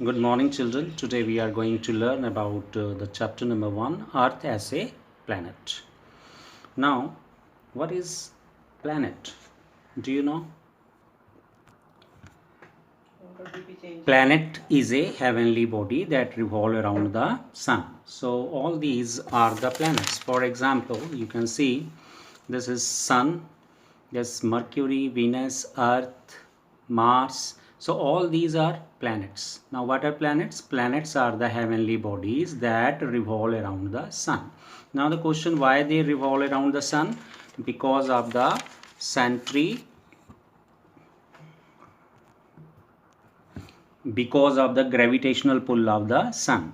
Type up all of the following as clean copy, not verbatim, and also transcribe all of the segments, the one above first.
Good morning, children. Today we are going to learn about the chapter number 1, Earth as a planet. Now, what is planet? Do you know? Planet is a heavenly body that revolve around the sun. So all these are the planets. For example, you can see this is sun, yes, Mercury, Venus, Earth, Mars. So all these are planets. Now what are planets? Planets are the heavenly bodies that revolve around the sun. Now the question, why they revolve around the sun? Because of the gravitational pull of the sun.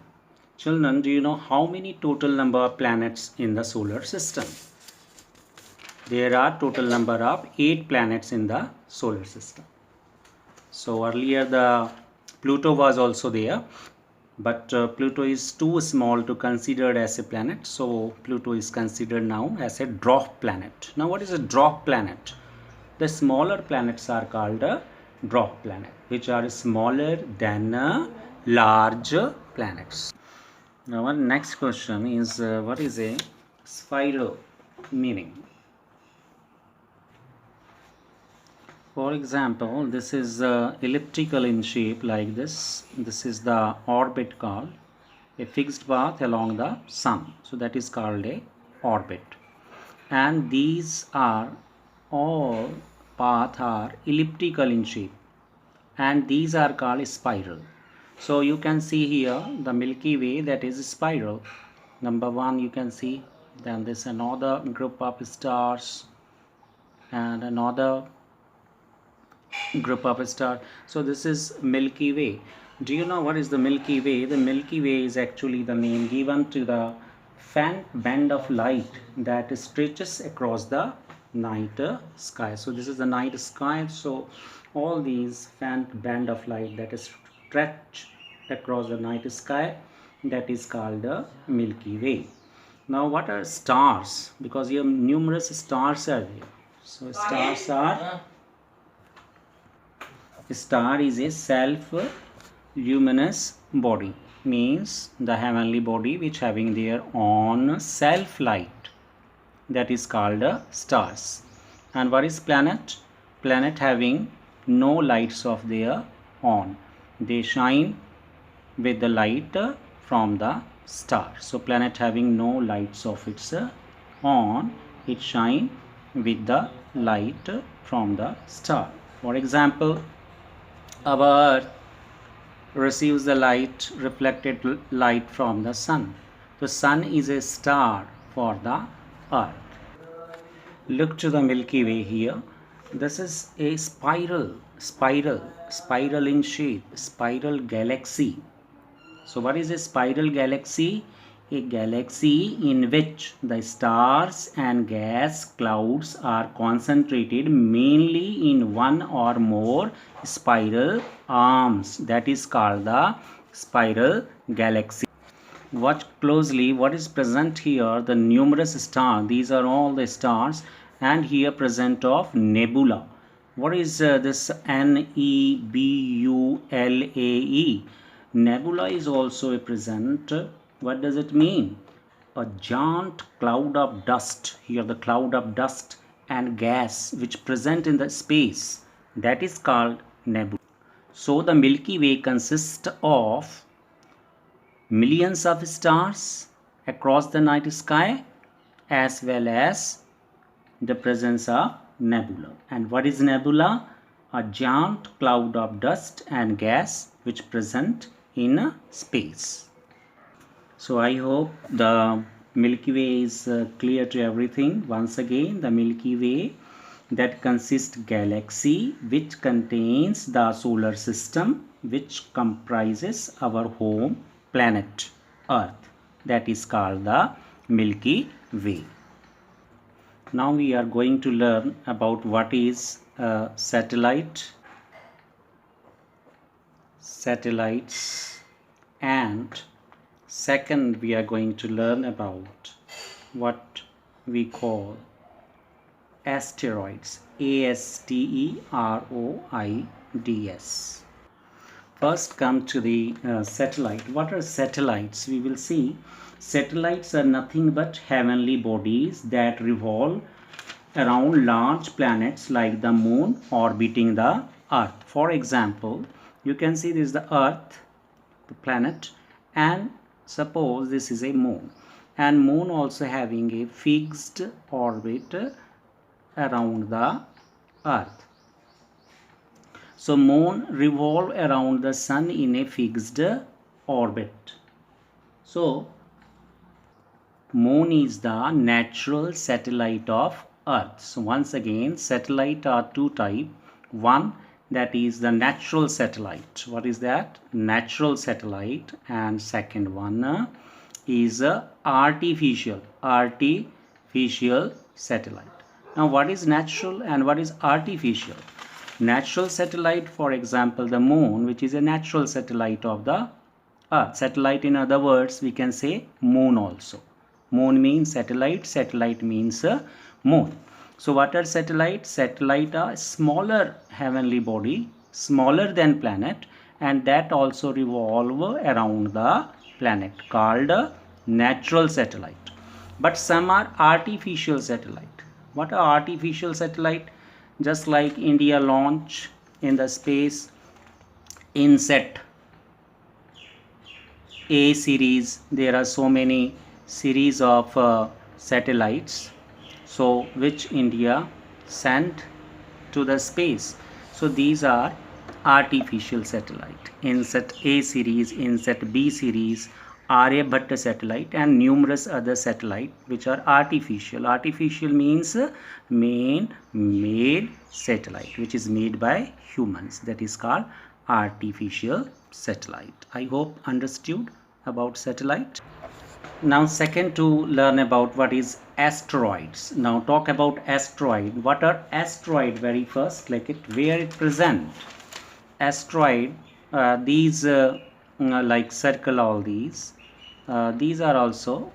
Children, do you know how many total number of planets in the solar system? There are total number of 8 planets in the solar system. So earlier the Pluto was also there, but Pluto is too small to consider as a planet, so Pluto is considered now as a dwarf planet. Now what is a dwarf planet? The smaller planets are called a dwarf planet, which are smaller than large planets. Now our next question is what is a spiral meaning? For example, this is elliptical in shape like this. This is the orbit called a fixed path along the sun. So that is called a orbit. And these are all paths are elliptical in shape. And these are called spiral. So you can see here the Milky Way, that is spiral. Number 1 you can see. Then this another group of stars and another group of star. So this is Milky Way. Do you know what is the Milky Way? The Milky Way is actually the name given to the faint band of light that stretches across the night sky. So this is the night sky. So all these faint band of light that is stretched across the night sky, that is called the Milky Way. Now what are stars? Because here numerous stars are there. So star is a self-luminous body, means the heavenly body which having their own self-light, that is called stars. And what is planet? Planet having no lights of their own, they shine with the light from the star. So planet having no lights of its own, it shine with the light from the star. For example, our earth receives the reflected light from the sun. The sun is a star for the earth. Look to the Milky Way here. This is a spiral in shape, spiral galaxy. So what is a spiral galaxy? A galaxy in which the stars and gas clouds are concentrated mainly in one or more spiral arms. That is called the spiral galaxy. Watch closely what is present here. The numerous stars. These are all the stars, and here present of nebula. What is this Nebulae? Nebula is also a present. What does it mean? A giant cloud of dust. Here the cloud of dust and gas which present in the space, that is called nebula. So the Milky Way consists of millions of stars across the night sky, as well as the presence of nebula. And what is nebula? A giant cloud of dust and gas which present in space. So I hope the Milky Way is clear to everything. Once again, the Milky Way that consists galaxy which contains the solar system, which comprises our home planet Earth, that is called the Milky Way. Now we are going to learn about what is a satellite, satellites, and second we are going to learn about what we call asteroids, ASTEROIDS. First come to the satellite. What are satellites? We will see satellites are nothing but heavenly bodies that revolve around large planets like the moon orbiting the earth. For example, you can see this is the earth, the planet, and suppose this is a moon, and moon also having a fixed orbit around the earth. So moon revolve around the sun in a fixed orbit. So moon is the natural satellite of earth. So once again, satellite are two type. One, that is the natural satellite. What is that? Natural satellite. And second one is artificial satellite. Now what is natural and what is artificial? Natural satellite, for example, the moon, which is a natural satellite of the earth. Satellite, in other words, we can say moon also. Moon means satellite, satellite means moon. So what are satellites? Satellite are smaller heavenly body, smaller than planet, and that also revolve around the planet, called natural satellite. But some are artificial satellite. What are artificial satellite? Just like India launch in the space INSET A series, there are so many series of satellites, so which India sent to the space. So these are artificial satellite. INSET A series, INSET B series, Aryabhatta satellite, and numerous other satellite which are artificial. Artificial means man-made satellite, which is made by humans. That is called artificial satellite. I hope understood about satellite. Now second, to learn about what is asteroids. Now talk about asteroid. What are asteroid? Very first, like it, where it present. Asteroid, these like circle, all these are also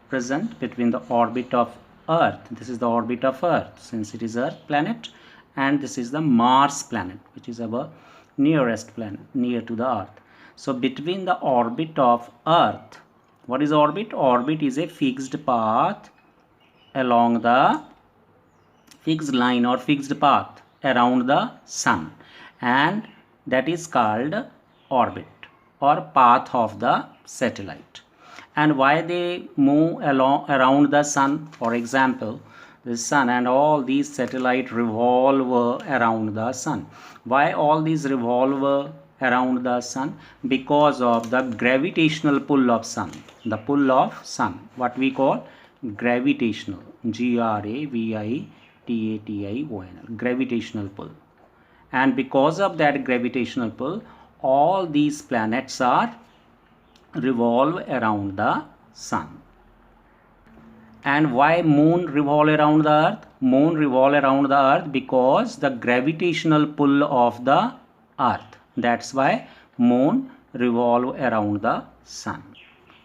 present between the orbit of earth. This is the orbit of earth, since it is earth planet, and this is the Mars planet, which is our nearest planet, near to the earth. So between the orbit of earth, what is orbit? Orbit is a fixed path along the fixed line or fixed path around the sun, and that is called orbit or path of the satellite. And why they move along around the sun? For example, the sun and all these satellites revolve around the sun. Why all these revolve around the sun? Because of the gravitational pull of sun. The pull of sun, what we call gravitational, gravitational, gravitational pull. And because of that gravitational pull, all these planets are revolve around the sun. And why moon revolve around the earth? Moon revolve around the earth because the gravitational pull of the earth. That's why moon revolve around the sun.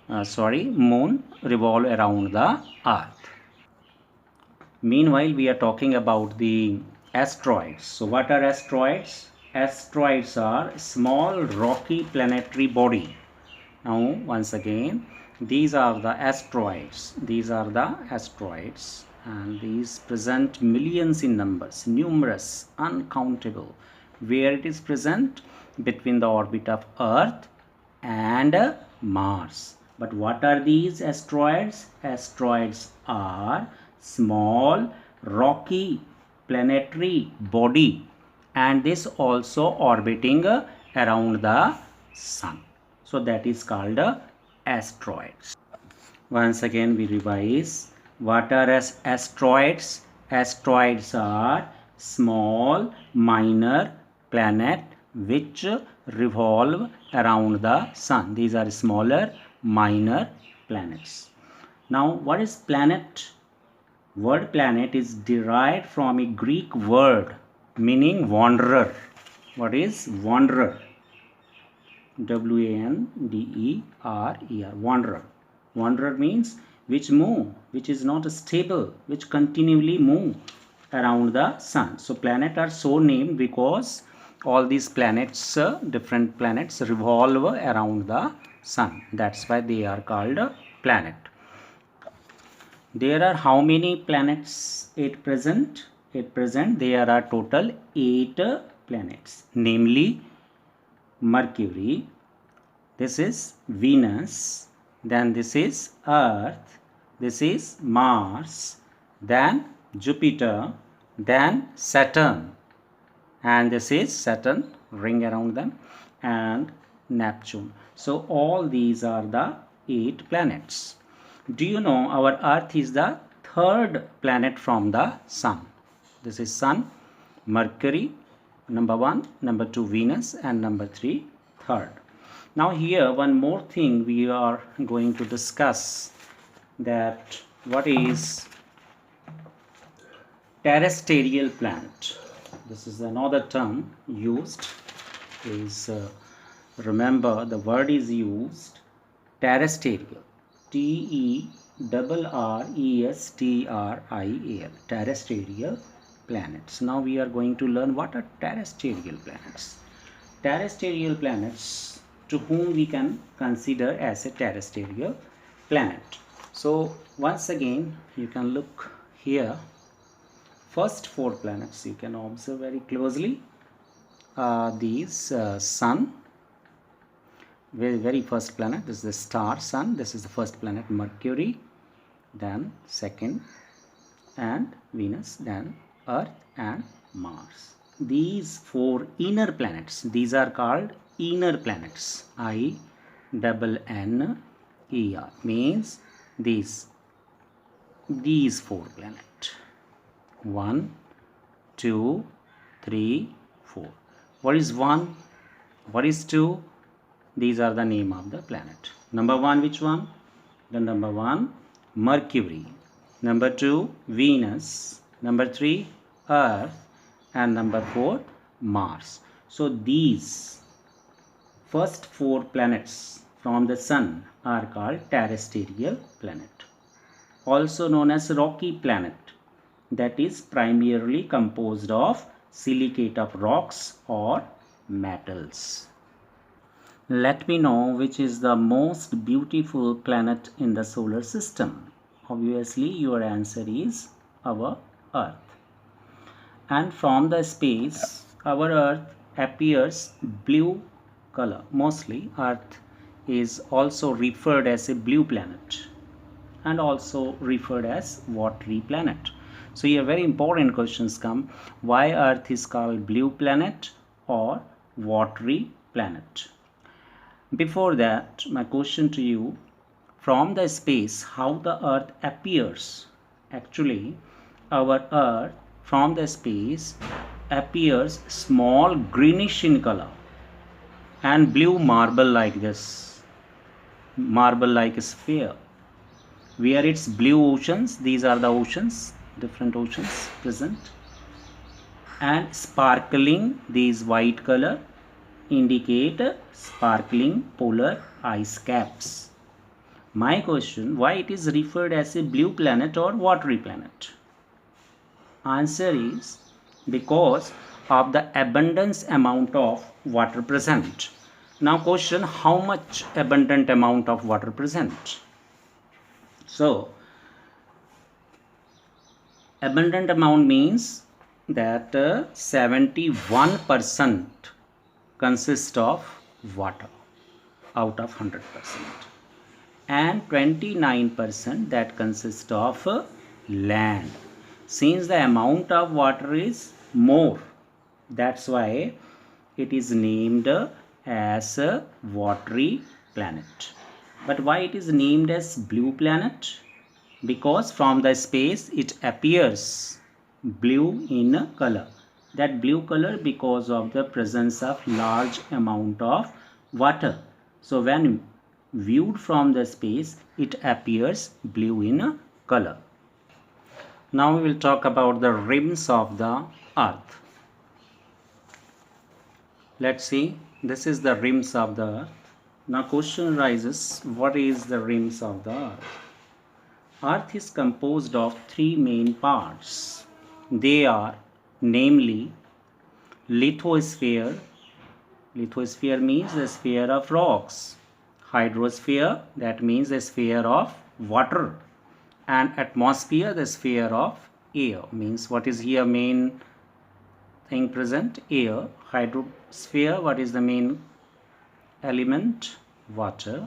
Moon revolve around the earth. Meanwhile, we are talking about the asteroids. So what are asteroids? Asteroids are small rocky planetary body. Now once again, these are the asteroids. These are the asteroids, and these present millions in numbers, numerous, uncountable. Where it is present? Between the orbit of earth and Mars. But what are these asteroids? Asteroids are small rocky planetary body, and this also orbiting around the sun. So that is called asteroids. Once again we revise. What are asteroids? Asteroids are small minor planet which revolve around the sun. These are smaller minor planets. Now what is planet? Word planet is derived from a Greek word meaning wanderer. What is wanderer? W-A-N-D-E-R-E-R, wanderer. Wanderer means which move, which is not stable, which continually move around the sun. So planet are so named because all these planets, different planets revolve around the sun. That's why they are called a planet. There are how many planets at present? At present there are total 8 planets, namely Mercury, this is Venus, then this is Earth, this is Mars, then Jupiter, then Saturn, and this is Saturn, ring around them, and Neptune. So all these are the 8 planets. Do you know our Earth is the third planet from the Sun? This is Sun, Mercury, number 1, number 2 Venus, and number 3 third. Now here one more thing we are going to discuss, that what is terrestrial planet. This is another term used, is remember the word is used terrestrial, TERRESTRIAL, terrestrial planets. Now we are going to learn what are terrestrial planets. Terrestrial planets to whom we can consider as a terrestrial planet. So once again you can look here. First 4 planets you can observe very closely. These Sun, very first planet, this is the star Sun, this is the first planet Mercury, then second and Venus, then Earth and Mars. These 4 inner planets, these are called inner planets, INNER, means these 4 planets, 1, 2, 3, 4. What is 1? What is 2? These are the name of the planet. Number 1, which one? The number 1, Mercury. Number 2, Venus. Number 3, Earth. And number 4, Mars. So these first 4 planets from the Sun are called terrestrial planet, also known as rocky planet, that is primarily composed of silicate of rocks or metals. Let me know which is the most beautiful planet in the solar system. Obviously your answer is our Earth. And from the space our Earth appears blue color. Mostly Earth is also referred as a blue planet and also referred as watery planet. So here very important questions come. Why Earth is called blue planet or watery planet? Before that, my question to you, from the space how the Earth appears. Actually our Earth from the space appears small greenish in color and blue marble like this, marble like a sphere, where it's blue oceans, these are the oceans, different oceans present, and sparkling, these white color indicate sparkling polar ice caps. My question, why it is referred as a blue planet or watery planet? Answer is because of the abundance amount of water present. Now question, how much abundant amount of water present? So abundant amount means that 71% consists of water out of 100%, and 29% that consists of land. Since the amount of water is more, that's why it is named as a watery planet. But why it is named as blue planet? Because from the space it appears blue in color. That blue color because of the presence of large amount of water. So when viewed from the space it appears blue in color. Now we will talk about the rims of the Earth. Let's see, this is the rims of the Earth. Now question arises, what is the rims of the Earth? Earth is composed of 3 main parts. They are namely Lithosphere. Lithosphere means the sphere of rocks. Hydrosphere, that means the sphere of water. And atmosphere, the sphere of air. Means what is here main thing present? Air. Hydrosphere, what is the main element? Water.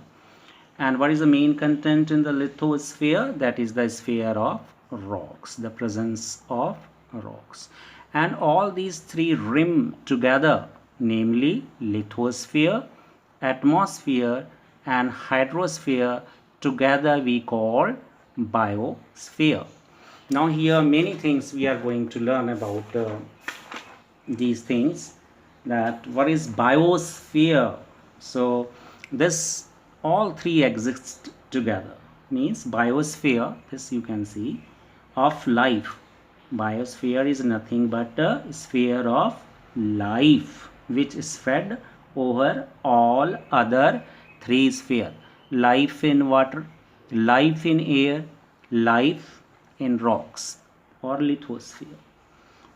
And what is the main content in the lithosphere? That is the sphere of rocks, the presence of rocks. And all these three rim together, namely lithosphere, atmosphere and hydrosphere, together we call biosphere. Now here many things we are going to learn about these things, that what is biosphere. So this all three exist together, means biosphere, this you can see, of life. Biosphere is nothing but a sphere of life which is spread over all other three spheres: life in water, life in air, life in rocks, or lithosphere.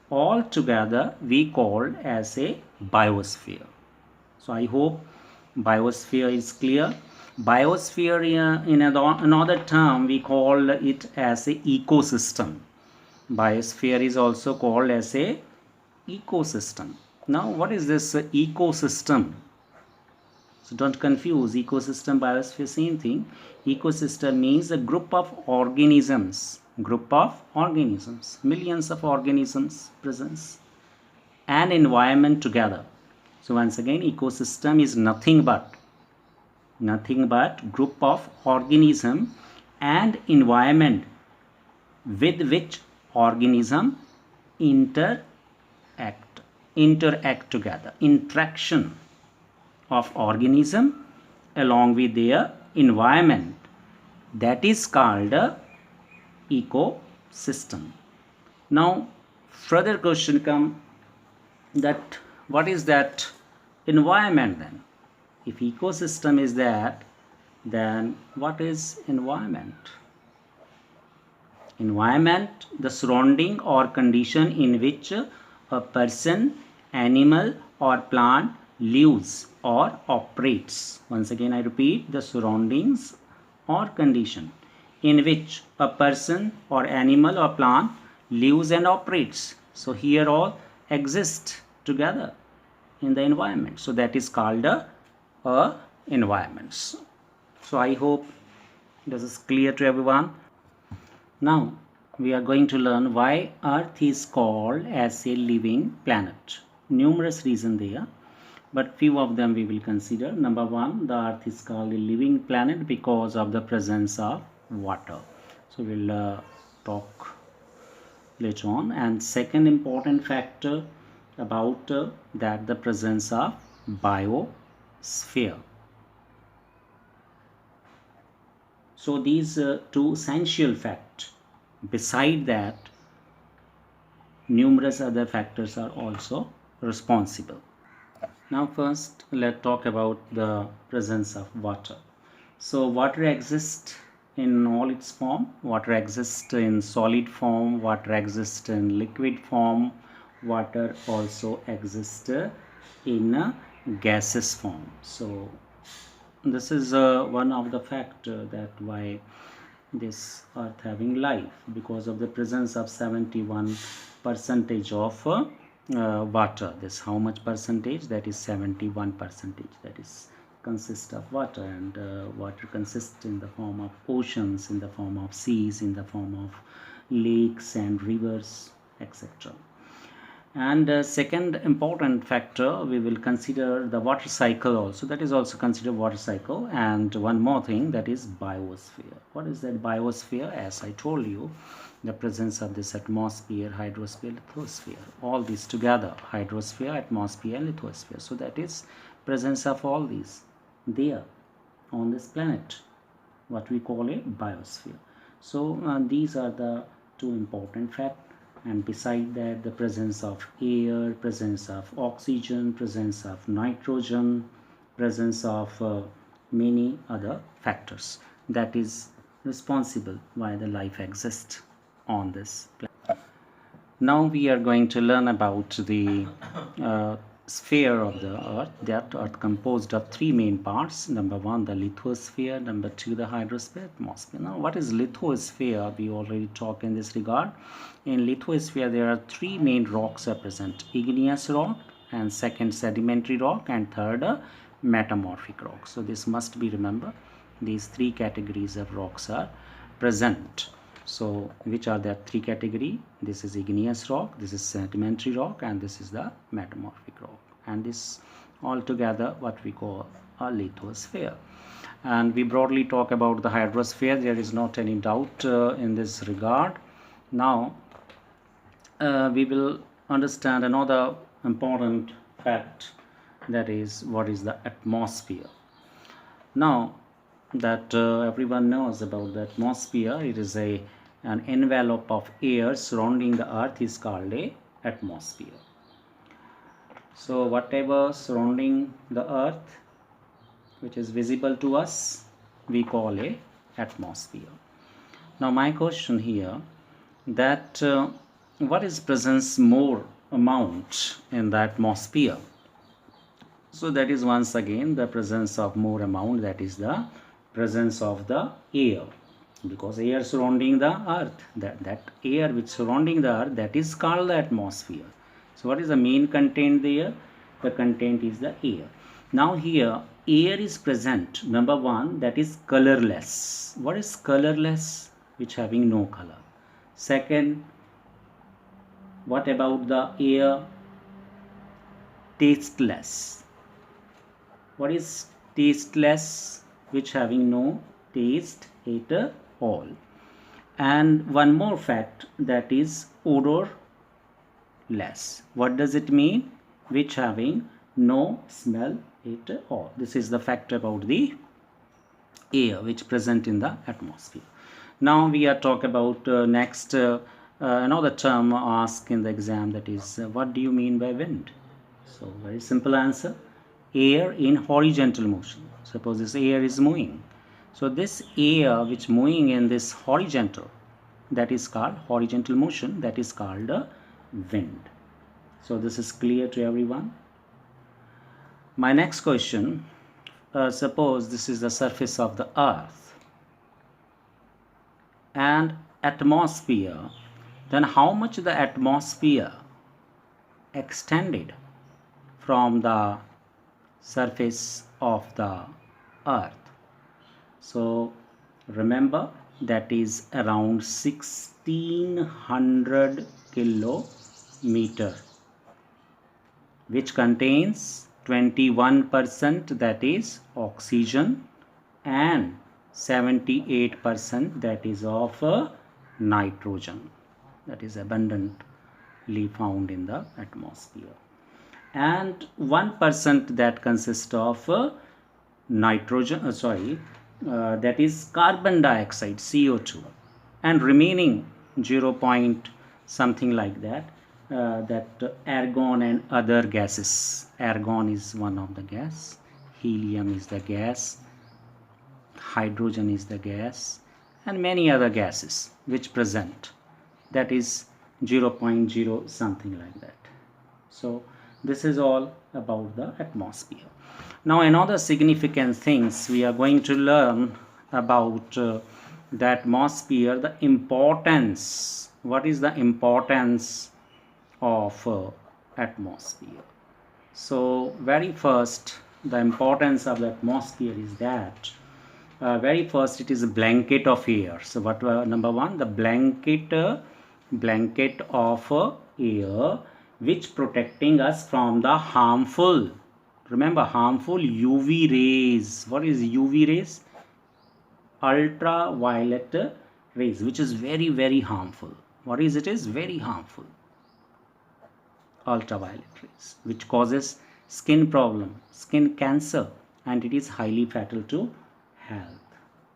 All together we call as a biosphere. So I hope biosphere is clear. Biosphere, in another term, we call it as a ecosystem. Biosphere is also called as a ecosystem. Now what is this ecosystem? So don't confuse ecosystem, biosphere, same thing. Ecosystem means a group of organisms, millions of organisms presence, and environment together. So once again, ecosystem is nothing but group of organism and environment with which organism interact together. Interaction of organism along with their environment, that is called a ecosystem. Now further question come, that what is that environment then? If ecosystem is that, then what is environment? Environment, the surrounding or condition in which a person, animal or plant lives or operates. Once again I repeat, the surroundings or condition in which a person or animal or plant lives and operates. So here all exist together in the environment. So that is called a environment. So I hope this is clear to everyone. Now we are going to learn why Earth is called as a living planet. Numerous reasons there, but few of them we will consider. Number one, the Earth is called a living planet because of the presence of water. So we'll talk later on. And second important factor about that, the presence of biosphere. So these two essential facts. Beside that, numerous other factors are also responsible. Now first let's talk about the presence of water. So water exists in all its form. Water exists in solid form, water exists in liquid form, water also exists in a gaseous form. So this is one of the factors that why this earth having life, because of the presence of 71% of water. This how much percentage? That is 71%, that is consists of water. And water consists in the form of oceans, in the form of seas, in the form of lakes and rivers, etc. And second important factor, we will consider the water cycle also. That is also considered water cycle. And one more thing, that is biosphere. What is that biosphere? As I told you, the presence of this atmosphere, hydrosphere, lithosphere, all these together, hydrosphere, atmosphere and lithosphere. So that is presence of all these there on this planet, what we call a biosphere. So these are the two important facts. And beside that, the presence of air, presence of oxygen, presence of nitrogen, presence of many other factors, that is responsible why the life exists on this planet. Now we are going to learn about the sphere of the earth. That earth composed of three main parts. Number one, the lithosphere. Number two, the hydrosphere, atmosphere. Now what is lithosphere? We already talked in this regard. In lithosphere there are three main rocks are present: igneous rock, and second sedimentary rock, and third metamorphic rock. So this must be remembered. These three categories of rocks are present. So which are the three category? This is igneous rock, this is sedimentary rock, and this is the metamorphic rock. And this all together what we call a lithosphere. And we broadly talk about the hydrosphere. There is not any doubt in this regard. Now we will understand another important fact, that is what is the atmosphere. Now that everyone knows about the atmosphere, it is an envelope of air surrounding the earth is called a atmosphere. So whatever surrounding the earth which is visible to us, we call a atmosphere. Now my question here, that what is presence more amount in the atmosphere? So that is once again the presence of more amount, that is the presence of the air, because air surrounding the earth, that air which surrounding the earth, that is called the atmosphere. So what is the main content there? The content is the air. Now here air is present, number one, that is colorless. What is colorless? Which having no color. Second, what about the air? Tasteless. What is tasteless? Which having no taste at all. And one more fact, that is odorless. What does it mean? Which having no smell at all. This is the fact about the air which present in the atmosphere. Now we are talk about next another term asked in the exam, that is what do you mean by wind? So very simple answer, air in horizontal motion. Suppose this air is moving, so this air which moving in this horizontal, that is called horizontal motion, that is called wind. So this is clear to everyone. My next question, suppose this is the surface of the earth and atmosphere, then how much the atmosphere extended from the surface of the earth? So remember, that is around 1600 kilometer, which contains 21% that is oxygen and 78% that is of nitrogen, that is abundantly found in the atmosphere, and 1% that consists of nitrogen, that is carbon dioxide, CO2, and remaining 0 point something like that, that argon and other gases. Argon is one of the gas, helium is the gas, hydrogen is the gas, and many other gases which present, that is 0.0 something like that. So this is all about the atmosphere. Now another significant things we are going to learn about the atmosphere, the importance. What is the importance of atmosphere? So very first, the importance of the atmosphere is that very first it is a blanket of air. So what number one, the blanket of air which protecting us from the harmful, remember, harmful UV rays. What is UV rays? Ultraviolet rays, which is very, very harmful. What is it? Is very harmful. Ultraviolet rays, which causes skin problem, skin cancer, and it is highly fatal to health.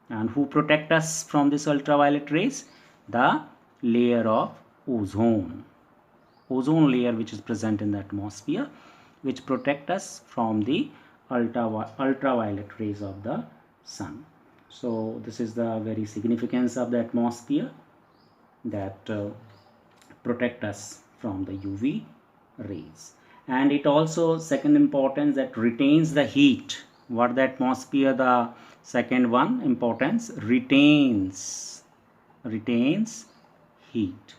And who protect us from this ultraviolet rays? The layer of ozone layer which is present in the atmosphere, which protect us from the ultraviolet rays of the sun. So this is the very significance of the atmosphere, that protect us from the UV rays. And it also, second importance, that retains the heat. What the atmosphere, the second one importance, retains heat,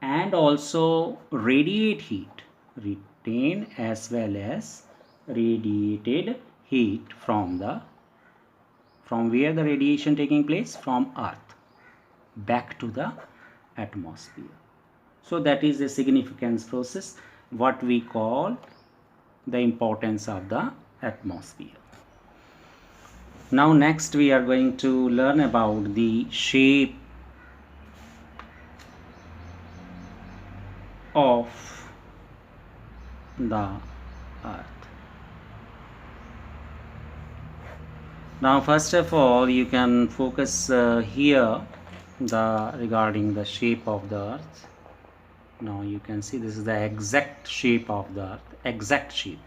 and also radiate heat, retain as well as radiated heat from where the radiation taking place, from Earth back to the atmosphere. So that is a significance process, what we call the importance of the atmosphere. Now next we are going to learn about the shape of the Earth. Now first of all, you can focus here regarding the shape of the Earth. Now you can see this is the exact shape of the Earth, exact shape.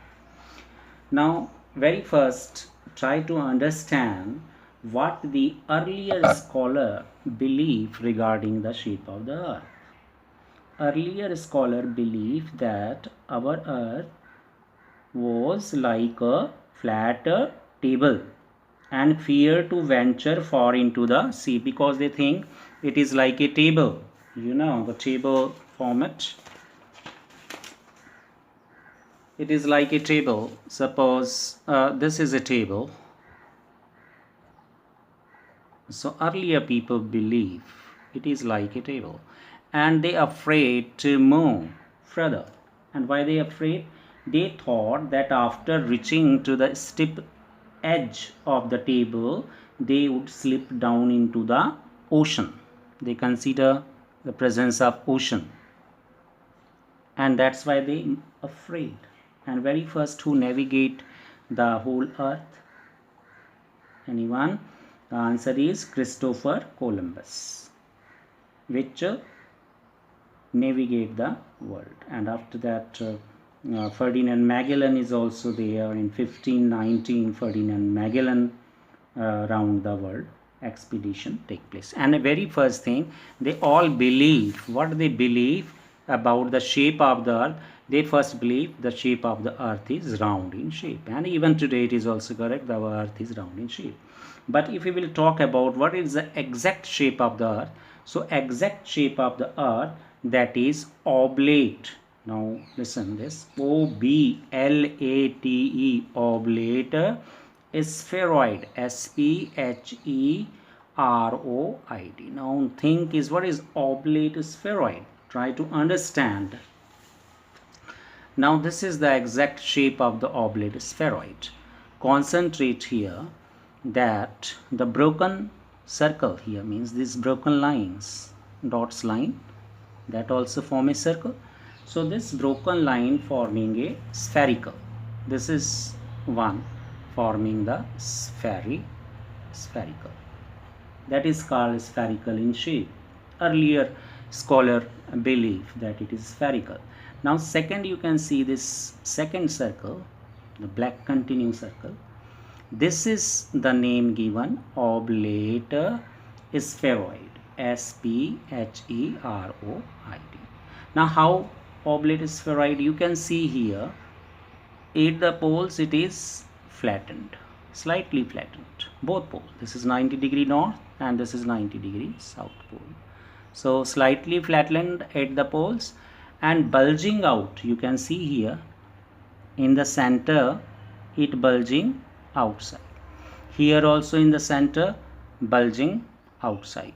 Now very first, try to understand what the earlier scholar believed regarding the shape of the Earth. Earlier scholar believed that our Earth was like a flat table and fear to venture far into the sea, because they think it is like a table, you know, the table format. It is like a table. Suppose this is a table. So earlier people believe it is like a table, and they afraid to move further. And why they afraid? They thought that after reaching to the steep edge of the table, they would slip down into the ocean. They consider the presence of ocean, and that's why they afraid. And very first, who navigate the whole Earth? Anyone? The answer is Christopher Columbus, which navigate the world. And after that, Ferdinand Magellan is also there. In 1519, Ferdinand Magellan round the world expedition take place. And the very first thing, they all believe, what they believe about the shape of the Earth, they first believe the shape of the Earth is round in shape. And even today it is also correct, the Earth is round in shape. But if we will talk about what is the exact shape of the Earth, so exact shape of the Earth, that is oblate. Now listen this, oblate, oblate, spheroid, spheroid. Now think is, what is oblate spheroid? Try to understand. Now this is the exact shape of the oblate spheroid. Concentrate here that the broken circle here means these broken lines, dots line, that also form a circle. So this broken line forming a spherical, this is one forming the spherical, that is called spherical in shape. Earlier scholar believe that it is spherical. Now second, you can see this second circle, the black continuous circle. This is the name given, oblate spheroid, spheroid. Now how oblate spheroid? You can see here at the poles it is flattened, slightly flattened, both poles. This is 90 degree north and this is 90 degree south pole. So slightly flattened at the poles and bulging out. You can see here in the center it bulging outside. Here also in the center bulging outside.